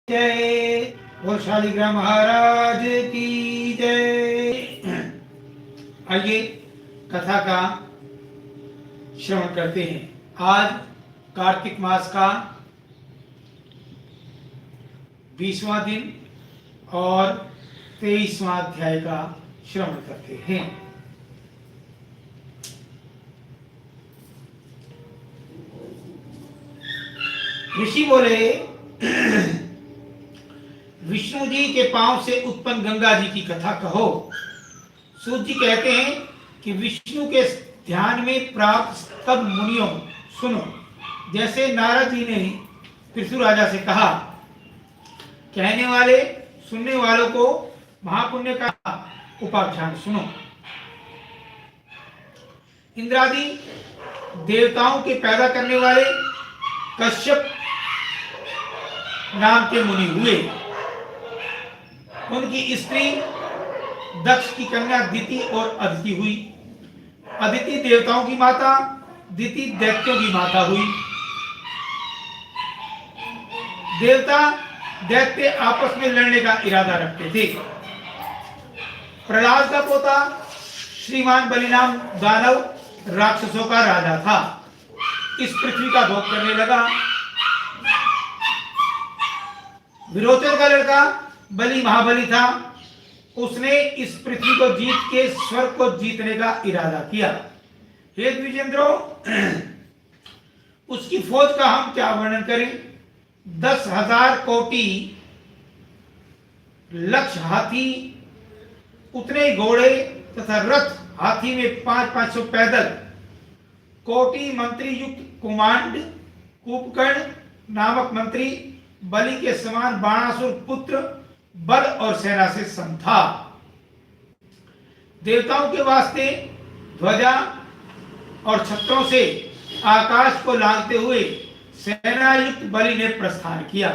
जय बोल शालिग्राम महाराज की जय। आइए कथा का श्रवण करते हैं। आज कार्तिक मास का 20वां दिन और 23वां अध्याय का श्रवण करते हैं। ऋषि बोले, विष्णु जी के पांव से उत्पन्न गंगा जी की कथा कहो। सूत जी कहते हैं कि विष्णु के ध्यान में प्राप्त सब मुनियों सुनो। जैसे नारद जी ने पृथु राजा से कहा, कहने वाले सुनने वालों को महापुण्य का उपाख्यान सुनो। इंद्रादि देवताओं के पैदा करने वाले कश्यप नाम के मुनि हुए। उनकी स्त्री दक्ष की कन्या दिति और अदिति हुई। अदिति देवताओं की माता, दिति दैत्यों की माता हुई। देवता दैत्य आपस में लड़ने का इरादा रखते थे। प्रहलाद का पोता श्रीमान बलि नाम दानव राक्षसों का राजा था। इस पृथ्वी का भोग करने लगा। विरोचन का लड़का बलि महाबली था। उसने इस पृथ्वी को जीत के स्वर्ग को जीतने का इरादा किया। हे द्विजेंद्रो, उसकी फौज का हम क्या वर्णन करें। 10,000 कोटि लक्ष हाथी, उतने घोड़े तथा रथ, हाथी में 500-500 पैदल, कोटि मंत्री युक्त कुमांड, कुंभकर्ण नामक मंत्री, बलि के समान बाणासुर पुत्र, बल और सेना से सम था। देवताओं के वास्ते ध्वजा और छत्रों से आकाश को लांघते हुए सेना युक्त बलि ने प्रस्थान किया।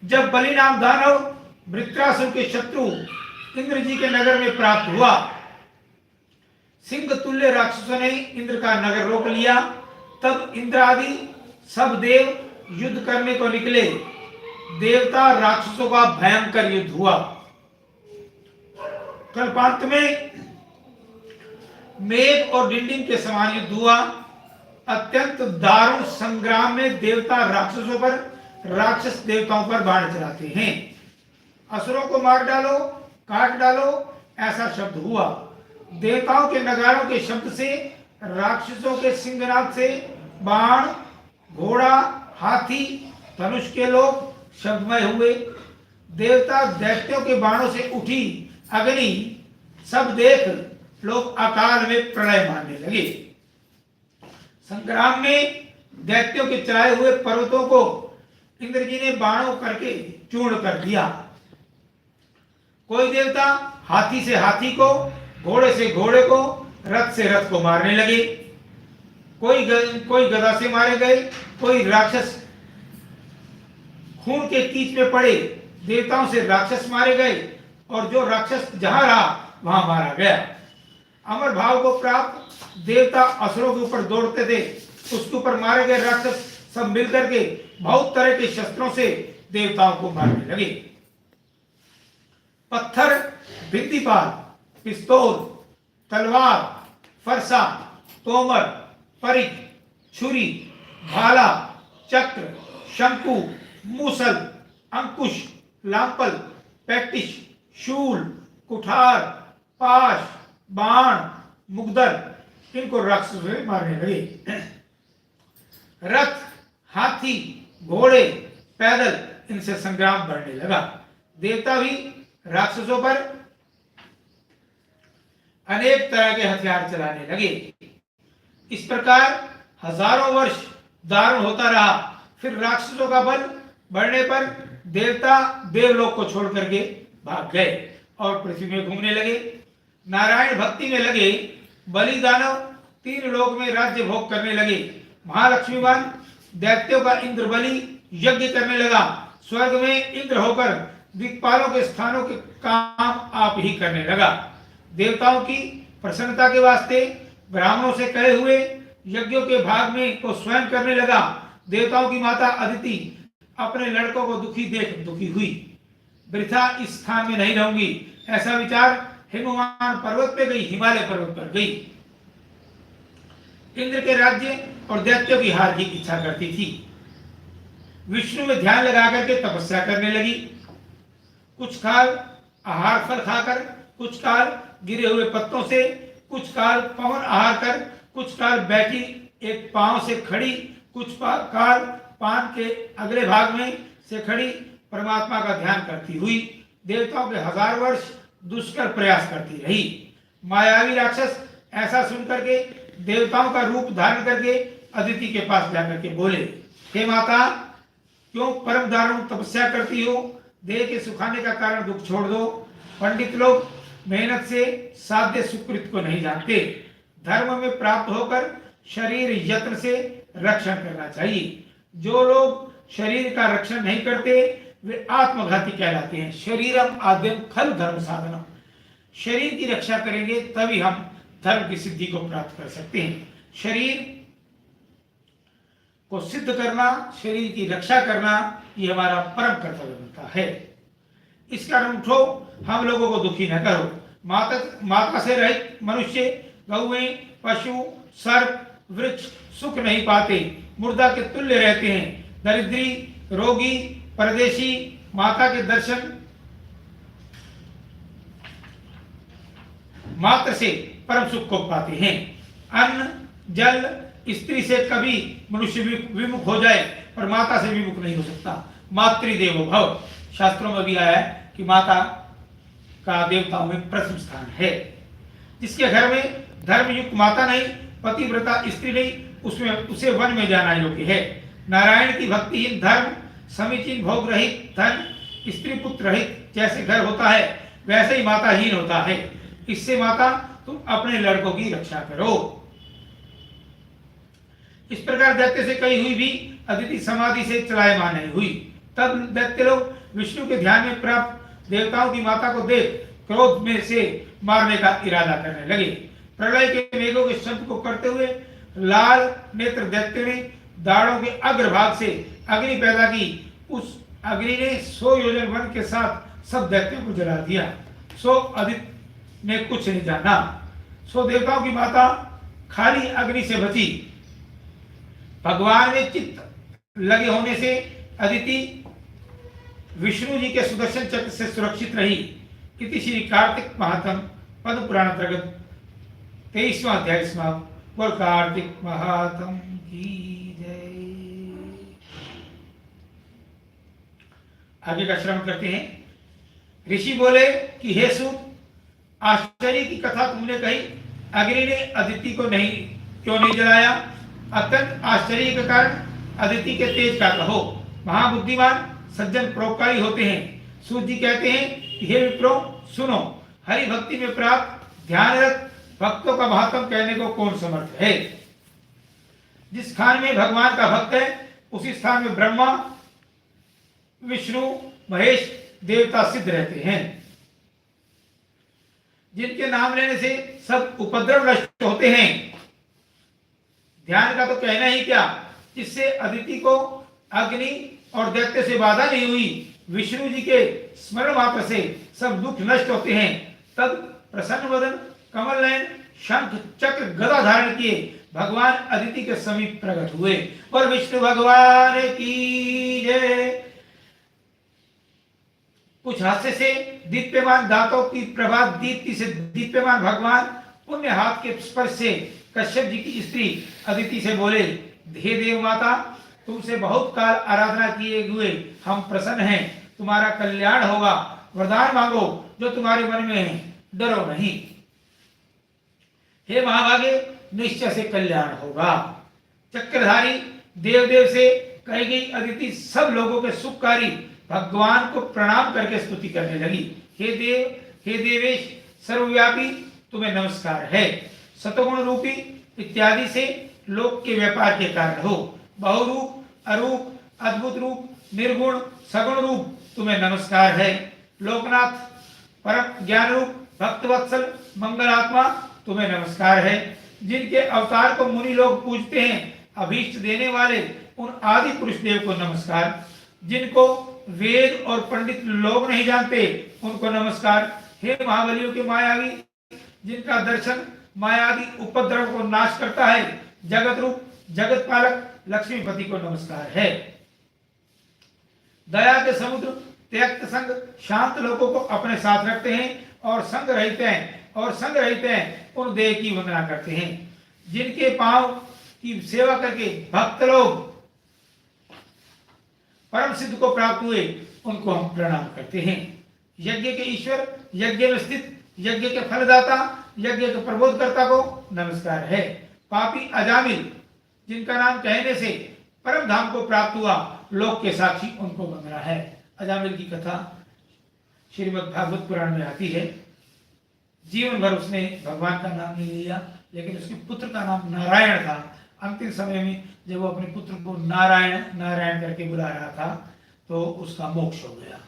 जब बलि नाम दानव वृत्रासुर के शत्रु इंद्र जी के नगर में प्राप्त हुआ, सिंह तुल्य राक्षसों ने इंद्र का नगर रोक लिया। तब इंद्र आदि सब देव युद्ध करने को निकले। देवता राक्षसों का भयंकर युद्ध हुआ। कल्पांत में मेघ और डिंडिम के समान युद्ध हुआ। अत्यंत दारुण संग्राम में देवता राक्षसों पर, राक्षस देवताओं पर बाण चलाते हैं। असुरों को मार डालो, काट डालो, ऐसा शब्द हुआ। देवताओं के नगारों के शब्द से, राक्षसों के सिंहनाद से बाण, घोड़ा, हाथी, धनुष के लोग शब्दमय हुए। देवता दैत्यों के बाणों से उठी अग्नि सब देख लोग अकाल में प्रलय मारने लगे। संग्राम में दैत्यों के चलाए हुए पर्वतों को इंद्र जी ने बाणों करके चूर्ण कर दिया। कोई देवता हाथी से हाथी को, घोड़े से घोड़े को, रथ से रथ को मारने लगे। कोई गदा से मारे गए। कोई राक्षस खून के कीच में पड़े। देवताओं से राक्षस मारे गए और जो राक्षस जहां रहा वहां मारा गया। अमर भाव को प्राप्त देवता असुरों के ऊपर दौड़ते थे। उसके ऊपर मारे गए राक्षस सब मिलकर के बहुत तरह के शस्त्रों से देवताओं को मारने लगे। पत्थर, भित्तिपाल, पिस्तौल, तलवार, फरसा, तोमर, परिघ, छुरी, भाला, चक्र, शंकु, मूसल, अंकुश, लांपल, पैटिश, शूल, कुठार, पाश, बाण, मुगदर, इनको राक्षसों से मारने लगे। रथ, हाथी, घोड़े, पैदल, इनसे संग्राम बढ़ने लगा। देवता भी राक्षसों पर अनेक तरह के हथियार चलाने लगे। इस प्रकार हजारों वर्ष दारुण होता रहा। फिर राक्षसों का बल बढ़ने पर देवता देवलोक को छोड़ करके भाग गए और पृथ्वी में घूमने लगे। नारायण भक्ति में लगे बलि दानव 3 लोक में राज्य भोग करने लगे। महालक्ष्मीवान दैत्यों का इंद्र बलि यज्ञ करने लगा। स्वर्ग में इंद्र होकर दिक्पालों के स्थानों के काम आप ही करने लगा। देवताओं की प्रसन्नता के वास्ते ब्राह्मणों से करे हुए यज्ञों के भाग में को स्वयं करने लगा। देवताओं की माता अदिति अपने लड़कों को दुखी देख दुखी हुई। वृथा इस स्थान में नहीं रहूंगी, ऐसा विचार हिमवान पर्वत पे गई, हिमालय पर्वत पर गई। इंद्र के राज्य और दैत्यों की हार की इच्छा करती थी। विष्णु में ध्यान लगा करके तपस्या करने लगी। कुछ काल आहार फल खाकर, कुछ काल गिरे हुए पत्तों से, कुछ काल पवन आहार कर, कुछ काल बैठी एक पांव से खड़ी, कुछ काल पान के अगले भाग में से खड़ी परमात्मा का ध्यान करती हुई देवताओं के 1000 वर्ष दुष्कर प्रयास करती रही। मायावी राक्षस ऐसा सुनकर के देवताओं का रूप धारण करके अदिति के पास जाकर के बोले, हे माता, क्यों परम दारुण तपस्या करती हो? देह के सुखाने का कारण दुख छोड़ दो। पंडित लोग मेहनत से साध्य सुकृत को नहीं जानते। धर्म में प्राप्त होकर शरीर यत्न से रक्षण करना चाहिए। जो लोग शरीर का रक्षण नहीं करते वे आत्मघाती कहलाते हैं। शरीरम आद्यम खल धर्म साधनम। शरीर की रक्षा करेंगे तभी हम धर्म की सिद्धि को प्राप्त कर सकते हैं। शरीर को सिद्ध करना, शरीर की रक्षा करना, ये हमारा परम कर्तव्य बनता है। इस कारण उठो, हम लोगों को दुखी न करो। माता से रहित मनुष्य, गौएं, पशु, सर्प, वृक्ष सुख नहीं पाते, मुर्दा के तुल्य रहते हैं। दरिद्री, रोगी, परदेशी माता के दर्शन मात्र से परम सुख को पाते हैं। अन्न, जल, स्त्री से कभी मनुष्य विमुख हो जाए पर माता से विमुख नहीं हो सकता। मातृदेवो भव, शास्त्रों में भी आया है कि माता का देवताओं में प्रथम स्थान है। जिसके घर में धर्मयुक्त माता नहीं, पतिव्रता स्त्री नहीं, उसमें उसे वन में जाना योग्य है। नारायण की भक्तिहीन धर्म, समीचीन भोग रहित धन, स्त्री पुत्र रहित जैसे घर होता है वैसे ही माताहीन होता है। इससे माता तुम अपने लड़कों की रक्षा करो। इस प्रकार दैत्य से कही हुई भी अदिति समाधि से चलायमान नहीं हुई। तब दैत्य लोग विष्णु के ध्यान में प्राप्त देवताओं की माता को देख क्रोध में से मारने का इरादा करने लगे। प्रलय के मेघों के शब्द को करते हुए लाल नेत्र दैत्य ने दाढ़ों के अग्रभाग से अग्नि पैदा की। उस अग्नि ने 100 योजन वन के साथ सब दैत्यों को जला दिया। सो अदिति ने कुछ नहीं जाना। सो देवताओं की माता खाली अग्नि से बची। भगवान में चित्त लगे होने से अदिति विष्णु जी के सुदर्शन चक्र से सुरक्षित रही। इति श्री कार्तिक महात्म पद्म पुराण अंतर्गत 23वां अध्याय समाप्त। बोल कार्तिक महात्म की जय। आगे का श्रवण करते हैं। ऋषि बोले कि हे सूत, आश्चर्य की कथा तुमने कही, अग्नि ने अदिति को क्यों नहीं जलाया? अत्यंत आश्चर्य के कारण अदिति के तेज का कहो। महाबुद्धिमान सज्जन परोपकारी होते हैं। सूत जी कहते हैं कि हे विप्रो, सुनो, हरि भक्ति में प्राप्त ध्यानरत भक्तों का महात्म कहने को कौन समर्थ है? जिस स्थान में भगवान का भक्त है उसी स्थान में ब्रह्मा, विष्णु, महेश देवता सिद्ध रहते हैं। जिनके नाम लेने से सब उपद्रव नष्ट होते हैं। ध्यान का तो कहना ही क्या, जिससे अदिति को अग्नि और दैत्य से बाधा नहीं हुई। विष्णु जी के स्मरण मात्र से सब दुख नष्ट होते हैं। तब प्रसन्न वदन, कमल नयन, शंख चक्र गदा धारण किए भगवान अदिति के समीप प्रकट हुए। और विष्णु भगवान की जय। कुछ हास्य से दीप्यमान दांतों की प्रभात दीप्ति से दीप्यमान भगवान पुण्य हाथ के स्पर्श से कश्यप जी की स्त्री अदिति से बोले, हे देव माता, तुमसे बहुत काल आराधना किए हुए हम प्रसन्न हैं। तुम्हारा कल्याण होगा। वरदान मांगो जो तुम्हारे मन में है, डरो नहीं। हे महाभागे, निश्चय से कल्याण होगा। चक्रधारी देव से कही गई अदिति सब लोगों के सुखकारी भगवान को प्रणाम करके स्तुति करने लगी। हे देव, हे देवेश, सर्वव्यापी तुम्हें नमस्कार है। सतगुण रूपी इत्यादि से लोक के व्यापार के कारण हो। बहुरूप, अरूप, अद्भुत रूप, निर्गुण, सगुण रूप तुम्हें नमस्कार है। लोकनाथ, परम ज्ञान रूप, भक्तवत्सल, मंगलात्मा तुम्हें नमस्कार है। जिनके अवतार को मुनि लोग पूजते हैं, अभीष्ट देने वाले उन आदि पुरुष देव को नमस्कार। जिनको वेद और पंडित लोग नहीं जानते उनको नमस्कार। हे महाबलियों के मायावी, जिनका दर्शन मायावी उपद्रव को नाश करता है, जगत रूप जगत पालक लक्ष्मीपति को नमस्कार है। दया के समुद्र त्यक्त संग शांत लोगों को अपने साथ रखते हैं और संग रहते हैं उन देह की वंदना करते हैं। जिनके पांव की सेवा करके भक्त लोग परम सिद्ध को प्राप्त हुए उनको हम प्रणाम करते हैं। यज्ञ के ईश्वर, यज्ञ में स्थित, यज्ञ के फलदाता, यज्ञ के प्रबोधकर्ता को नमस्कार है। पापी अजामिल, जिनका नाम कहने से परम धाम को प्राप्त हुआ, लोक के साक्षी उनको वंदना है। अजामिल की कथा श्रीमद् भागवत पुराण में आती है। जीवन भर उसने भगवान का नाम नहीं लिया, लेकिन उसके पुत्र का नाम नारायण था। अंतिम समय में जब वो अपने पुत्र को नारायण नारायण करके बुला रहा था तो उसका मोक्ष हो गया।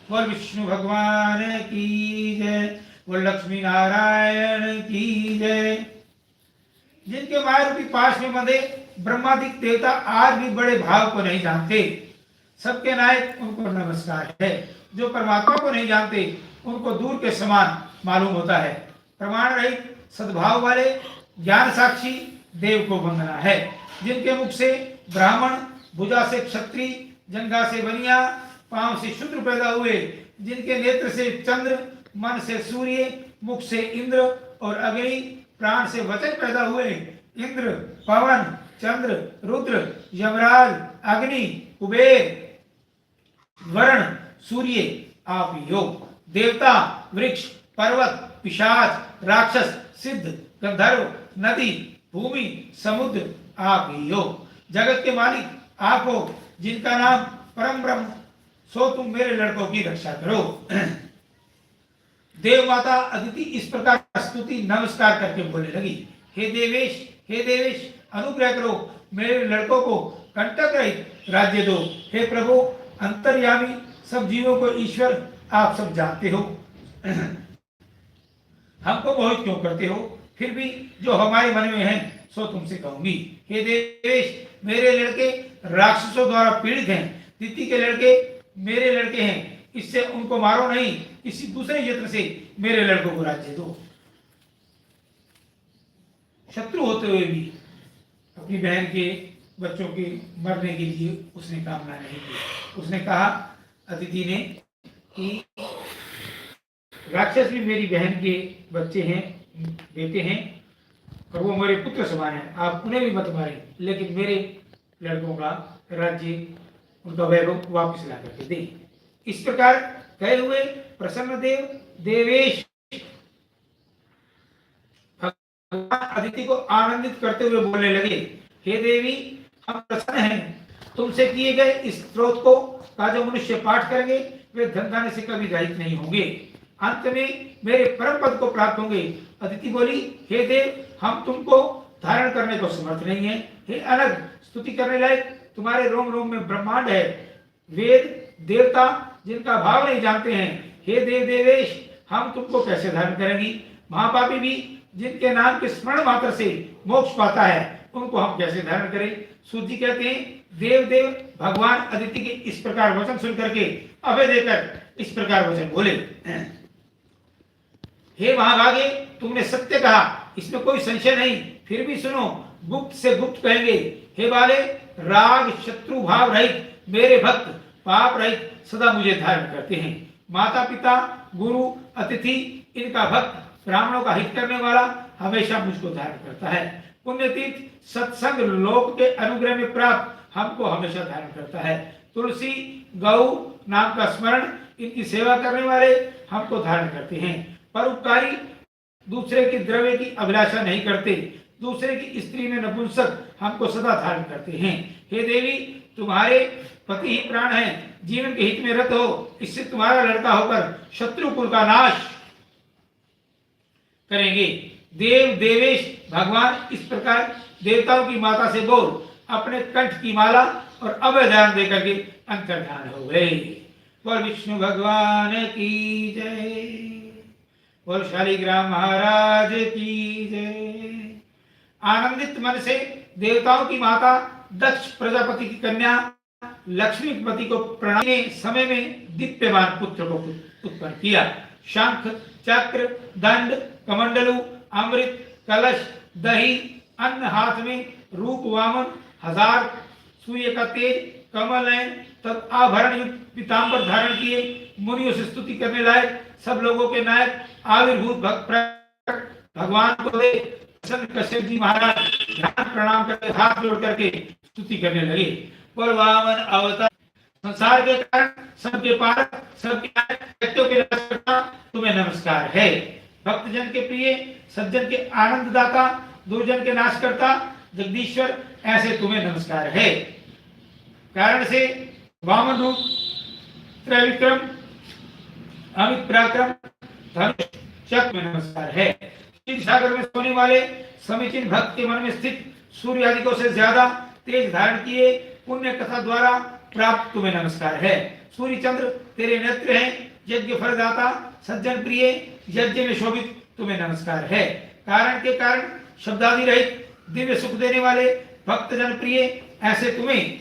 बोल विष्णु भगवान की जय, बोल लक्ष्मी नारायण की जय। जिनके माया रूपी पाश में बंधे ब्रह्मादिक देवता आज भी बड़े भाव को नहीं जानते, सबके नायक उनको नमस्कार है। जो परमात्मा को नहीं जानते उनको दूर के समान मालूम होता है। प्रमाण रहित सद्भाव वाले ज्ञान साक्षी देव को वंदना है। जिनके मुख से ब्राह्मण, भुजा से क्षत्रिय, जंघा से बनिया, पांव से शूद्र पैदा हुए, जिनके नेत्र से चंद्र, मन से सूर्य, मुख से इंद्र और अग्नि, प्राण से वचन पैदा हुए, इंद्र, पवन, चंद्र, रुद्र, यमराज, अग्नि, कुबेर, वरुण, सूर्य आप ही हो। देवता, वृक्ष, पर्वत, पिशाच, राक्षस, सिद्ध, गंधर्व, नदी, भूमि, समुद्र आप ही हो। जगत के मालिक आप हो, जिनका नाम परम ब्रह्म, सो तुम मेरे लड़कों की रक्षा करो। देव माता अदिति इस प्रकार स्तुति नमस्कार करके बोलने लगी, हे देवेश अनुग्रह करो, मेरे लड़कों को कंटक रहित राज्य दो। हे प्रभु अंतर्यामी, सब जीवों को ईश्वर आप सब जानते हो, हमको मोहित क्यों करते हो? फिर भी जो हमारे मन में है सो तुमसे कहूंगी। हे देवेश, मेरे लड़के राक्षसों द्वारा पीड़ित हैं, दिति के लड़के मेरे लड़के हैं, इससे उनको मारो नहीं, किसी दूसरे यत्न से मेरे लड़कों को राज्य दो। शत्रु होते हुए भी अपनी बहन के बच्चों के मरने के लिए उसने कामना नहीं की। उसने कहा अदिति ने कि राक्षस भी मेरी बहन के बच्चे हैं, बेटे हैं, और वो मेरे पुत्र समान हैं, आप उन्हें भी मत मारें, लेकिन मेरे लड़कों का राज्य, उनका वैभव वापस ला करके दे। इस प्रकार कहे हुए प्रसन्न देवेश भगवान अदिति को आनंदित करते हुए बोलने लगे, हे देवी, हम प्रसन्न हैं, तुमसे किए गए इस स्त्रोत को का जो मनुष्य पाठ करेंगे वे धन धान्य से कभी रहित नहीं होंगे, अंत में मेरे परम पद को प्राप्त होंगे। अदिति बोली, हे देव, हम तुमको धारण करने को समर्थ नहीं है। हे अनग, स्तुति करने लायक तुम्हारे रोम रोम में ब्रह्मांड है, वेद देवता जिनका भाव नहीं जानते हैं। हे देवेश, हम तुमको कैसे धारण करेंगी? महापापी भी जिनके नाम के स्मरण मात्र से मोक्ष पाता है, उनको हम कैसे धारण करें? सूत जी कहते हैं, देव भगवान अदिति के इस प्रकार वचन सुन करके अभय देकर इस प्रकार वचन बोले, हे महाभागे, तुमने सत्य कहा, इसमें कोई संशय नहीं, फिर भी सुनो, गुप्त से गुप्त कहेंगे। हे बाले, राग शत्रु भाव रहित मेरे भक्त पाप रहित सदा मुझे धारण करते हैं। माता पिता, गुरु, अतिथि, इनका भक्त, ब्राह्मणों का हित करने वाला हमेशा मुझको धारण करता है। पुण्यतीर्थ सत्संग लोक के अनुग्रह में प्राप्त हमको हमेशा धारण करता है। तुलसी, गौ नाम का स्मरण, इनकी सेवा करने वाले हमको धारण करते हैं। परोपकारी, दूसरे के द्रव्य की अभिलाषा नहीं करते, दूसरे की स्त्री में नपुंसक हमको सदा धारण करते हैं। हे देवी, तुम्हारे पति ही प्राण है, जीवन के हित में रत हो, इससे तुम्हारा लड़का होकर शत्रु कुल का नाश करेंगे। देवेश भगवान इस प्रकार देवताओं की माता से बोल अपने कंठ की माला और अभय ध्यान देकर के अंतर्ध्यान हो गए। बोल विष्णु भगवान की जय, बोल शालिग्राम महाराज की जय। आनंदित मन से देवताओं की माता दक्ष प्रजापति की कन्या लक्ष्मीपति को प्रणाम ने समय में दीप्यमान पुत्र को उत्पन्न किया। शंख, चक्र, दंड, कमंडलु, अमृत, कलश, दही, अन्न हाथ में, रूप वामन, 1000 सूर्य का तेज, कमल नयन, तब आभरण युक्त पीताम्बर धारण किए, मुनियों से स्तुति करने लायक, सब लोगों के नायक, आविर्भूत भगवान को दे कश्यप जी महाराज ध्यान प्रणाम करके हाथ जोड़ करके स्तुति करने लगे। पर वामन अवतार संसार के कारण, सबके पार, सबके दैत्यों के रक्षकर्ता, तुम्हें नमस्कार है। भक्तजन के प्रिय, सज्जन के आनंद दाता, दुर्जन के नाश करता, जगदीश्वर, ऐसे तुम्हें नमस्कार है। कारण से वामन रूप, त्रैविक्रम, अमित पराक्रम, धनुष, चक्र में नमस्कार है। क्षीर सागर में सोने वाले, समीचीन भक्त के मन में स्थित, सूर्य आदि से ज्यादा तेज धारण किए, पुण्य कथा द्वारा प्राप्त तुम्हें नमस्कार है। सूर्य चंद्र तेरे नेत्र हैं, यज्ञ फलदाता, सज्जन प्रिय, यज्ञ में शोभित तुम्हें नमस्कार है। कारण के कारण, शब्दादि रहित, दिव्य सुख देने वाले, भक्त जन प्रिय, ऐसे तुम्हें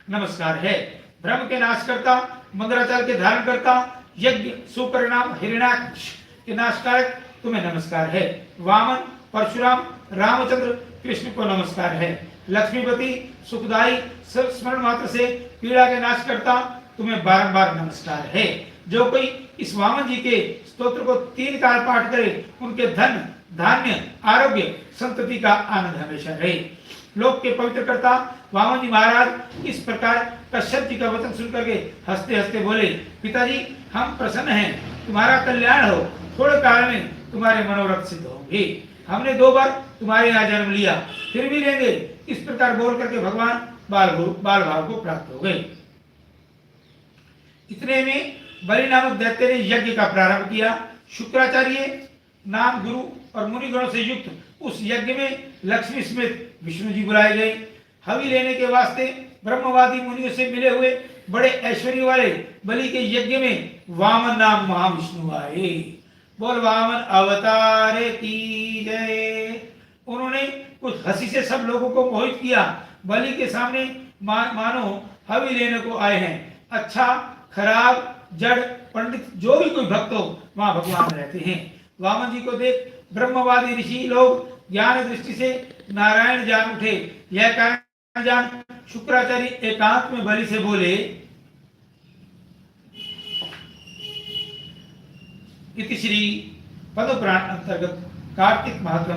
नमस्कार है। ब्रह्म के नाश करता, मंगलाचल के धारण करता, यज्ञ सुपरिणाम हिरण्याक्ष के नाशकारक, तुम्हें नमस्कार है। वामन, परशुराम, रामचंद्र, कृष्ण को नमस्कार है। लक्ष्मीपति, सुखदाई, स्मरण मात्र से पीड़ा के नाश करता, तुम्हें बारंबार नमस्कार है। जो कोई इस वामन जी के स्तोत्र को 3 काल पाठ करे, उनके धन, धान्य, आरोग्य, संतति का आनंद हमेशा रहे। लोक के पवित्र करता वामन जी महाराज इस प्रकार कश्यप जी का वचन सुनकर के हंसते हंसते बोले, पिताजी हम प्रसन्न हैं, तुम्हारा कल्याण हो, थोड़े काल में तुम्हारे मनोरथ सिद्ध होंगे। हमने 2 बार तुम्हारे यहाँ जन्म लिया, फिर भी लेंगे। इस प्रकार बोल करके भगवान बाल भाव को प्राप्त हो गए। इतने में बलि नामक दैत्य ने यज्ञ का प्रारंभ किया। शुक्राचार्य नाम गुरु और मुनि गणों से युक्त उस यज्ञ में लक्ष्मी समेत विष्णु जी बुलाए गए। हवि लेने के वास्ते ब्रह्मवादी मुनियों से मिले हुए बड़े ऐश्वर्य वाले बलि के यज्ञ में वामन नाम महाविष्णु आए। बोल वामन अवतार की जय। उन्होंने कुछ हंसी से सब लोगों को मोहित किया। बलि के सामने मानो हवि लेने को आए हैं। अच्छा, खराब, जड़, पंडित, जो भी कोई भक्त हो वहां भगवान रहते हैं। वामन जी को देख ब्रह्मवादी ऋषि लोग ज्ञान दृष्टि से नारायण जान उठे। यह कारण जान शुक्राचार्य एकांत में बलि से बोले, इति श्री पद्मपुराण अंतर्गत कार्तिक महात्म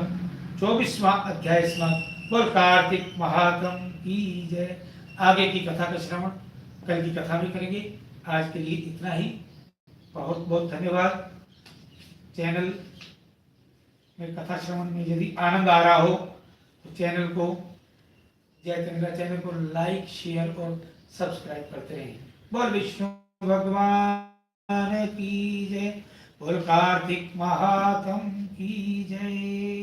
24वां अध्याय समाप्त। बोल कार्तिक महात्म की जय। आगे की कथा का श्रवण कल की कथा में करेंगे। आज के लिए इतना ही। बहुत बहुत धन्यवाद। चैनल में कथा श्रवण में यदि आनंद आ रहा हो तो चैनल को जय तेंद्रा चैनल को लाइक, शेयर और सब्सक्राइब करते रहें। बोल विष्णु भगवान की जय। बोल कार्तिक महात्म की जय।